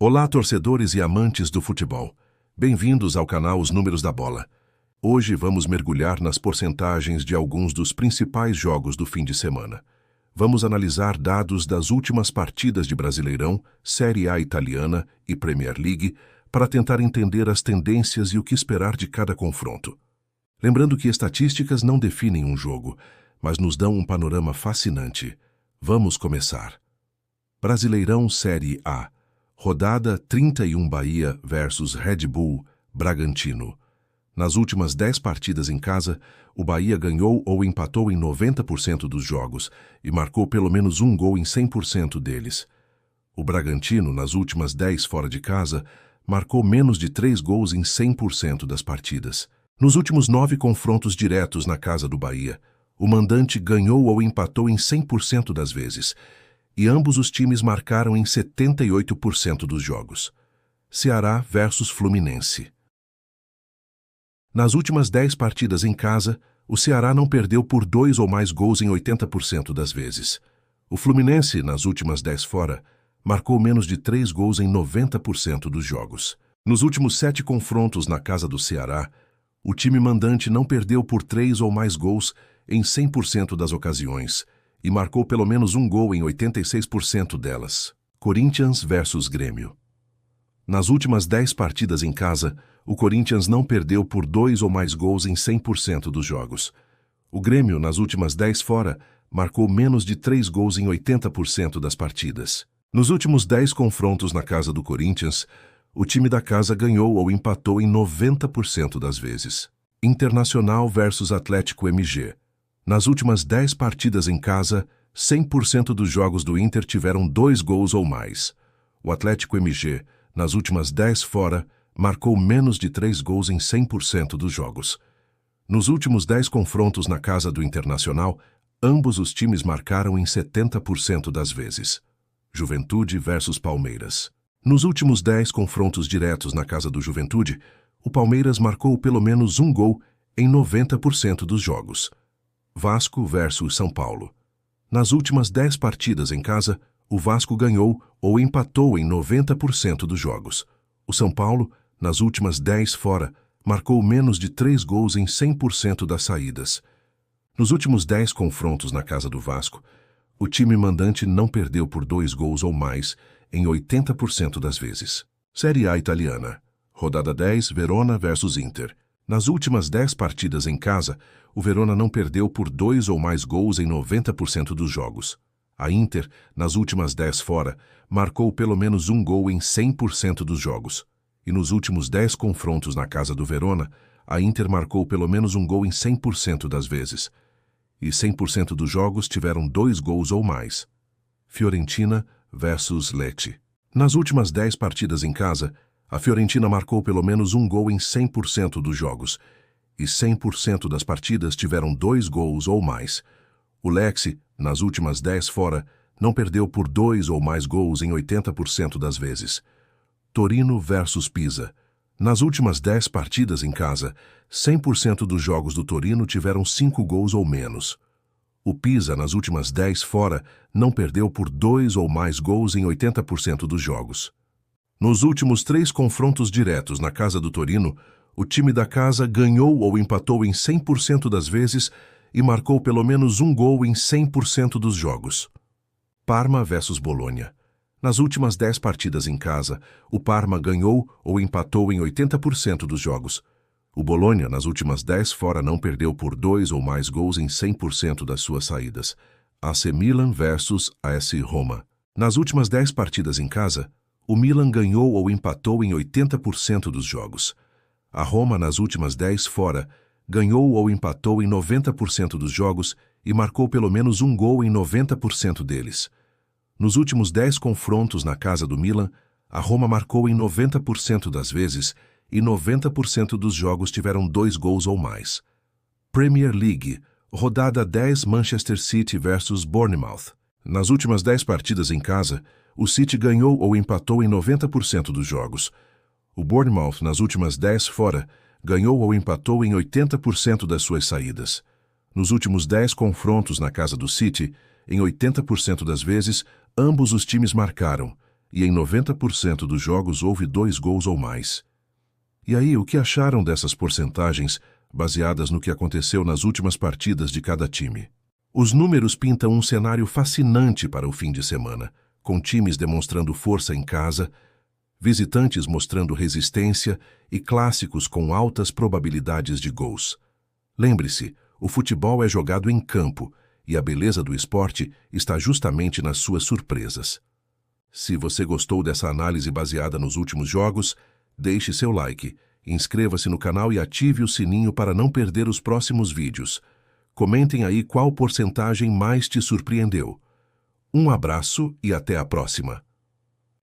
Olá, torcedores e amantes do futebol. Bem-vindos ao canal Os Números da Bola. Hoje vamos mergulhar nas porcentagens de alguns dos principais jogos do fim de semana. Vamos analisar dados das últimas partidas de Brasileirão, Série A italiana e Premier League para tentar entender as tendências e o que esperar de cada confronto. Lembrando que estatísticas não definem um jogo, mas nos dão um panorama fascinante. Vamos começar. Brasileirão Série A. Rodada 31 Bahia versus Red Bull Bragantino. Nas últimas 10 partidas em casa, o Bahia ganhou ou empatou em 90% dos jogos e marcou pelo menos um gol em 100% deles. O Bragantino, nas últimas 10 fora de casa, marcou menos de 3 gols em 100% das partidas. Nos últimos 9 confrontos diretos na casa do Bahia, o mandante ganhou ou empatou em 100% das vezes, e ambos os times marcaram em 78% dos jogos. Ceará versus Fluminense. Nas últimas 10 partidas em casa, o Ceará não perdeu por 2 ou mais gols em 80% das vezes. O Fluminense, nas últimas 10 fora, marcou menos de 3 gols em 90% dos jogos. Nos últimos 7 confrontos na casa do Ceará, o time mandante não perdeu por 3 ou mais gols em 100% das ocasiões, e marcou pelo menos um gol em 86% delas. Corinthians versus Grêmio. Nas últimas 10 partidas em casa, o Corinthians não perdeu por 2 ou mais gols em 100% dos jogos. O Grêmio, nas últimas 10 fora, marcou menos de 3 gols em 80% das partidas. Nos últimos 10 confrontos na casa do Corinthians, o time da casa ganhou ou empatou em 90% das vezes. Internacional versus Atlético MG. Nas últimas 10 partidas em casa, 100% dos jogos do Inter tiveram 2 gols ou mais. O Atlético MG, nas últimas 10 fora, marcou menos de 3 gols em 100% dos jogos. Nos últimos 10 confrontos na casa do Internacional, ambos os times marcaram em 70% das vezes. Juventude versus Palmeiras. Nos últimos 10 confrontos diretos na casa do Juventude, o Palmeiras marcou pelo menos um gol em 90% dos jogos. Vasco versus São Paulo. Nas últimas 10 partidas em casa, o Vasco ganhou ou empatou em 90% dos jogos. O São Paulo, nas últimas 10 fora, marcou menos de 3 gols em 100% das saídas. Nos últimos 10 confrontos na casa do Vasco, o time mandante não perdeu por 2 gols ou mais em 80% das vezes. Série A italiana. Rodada 10, Verona versus Inter. Nas últimas 10 partidas em casa, o Verona não perdeu por 2 ou mais gols em 90% dos jogos. A Inter, nas últimas 10 fora, marcou pelo menos um gol em 100% dos jogos. E nos últimos 10 confrontos na casa do Verona, a Inter marcou pelo menos um gol em 100% das vezes. E 100% dos jogos tiveram 2 gols ou mais. Fiorentina versus Lecce. Nas últimas 10 partidas em casa, a Fiorentina marcou pelo menos um gol em 100% dos jogos, e 100% das partidas tiveram 2 gols ou mais. O Lecce, nas últimas 10 fora, não perdeu por 2 ou mais gols em 80% das vezes. Torino versus Pisa. Nas últimas 10 partidas em casa, 100% dos jogos do Torino tiveram 5 gols ou menos. O Pisa, nas últimas 10 fora, não perdeu por 2 ou mais gols em 80% dos jogos. Nos últimos 3 confrontos diretos na casa do Torino, o time da casa ganhou ou empatou em 100% das vezes e marcou pelo menos um gol em 100% dos jogos. Parma versus Bolonha. Nas últimas 10 partidas em casa, o Parma ganhou ou empatou em 80% dos jogos. O Bolonha, nas últimas 10 fora, não perdeu por 2 ou mais gols em 100% das suas saídas. AC Milan versus AS Roma. Nas últimas 10 partidas em casa, o Milan ganhou ou empatou em 80% dos jogos. A Roma, nas últimas 10 fora, ganhou ou empatou em 90% dos jogos e marcou pelo menos um gol em 90% deles. Nos últimos 10 confrontos na casa do Milan, a Roma marcou em 90% das vezes e 90% dos jogos tiveram 2 gols ou mais. Premier League, rodada 10 Manchester City versus Bournemouth. Nas últimas 10 partidas em casa, o City ganhou ou empatou em 90% dos jogos. O Bournemouth, nas últimas 10 fora, ganhou ou empatou em 80% das suas saídas. Nos últimos 10 confrontos na casa do City, em 80% das vezes, ambos os times marcaram, e em 90% dos jogos houve 2 gols ou mais. E aí, o que acharam dessas porcentagens, baseadas no que aconteceu nas últimas partidas de cada time? Os números pintam um cenário fascinante para o fim de semana, com times demonstrando força em casa, visitantes mostrando resistência e clássicos com altas probabilidades de gols. Lembre-se, o futebol é jogado em campo e a beleza do esporte está justamente nas suas surpresas. Se você gostou dessa análise baseada nos últimos jogos, deixe seu like, inscreva-se no canal e ative o sininho para não perder os próximos vídeos. Comentem aí qual porcentagem mais te surpreendeu. Um abraço e até a próxima!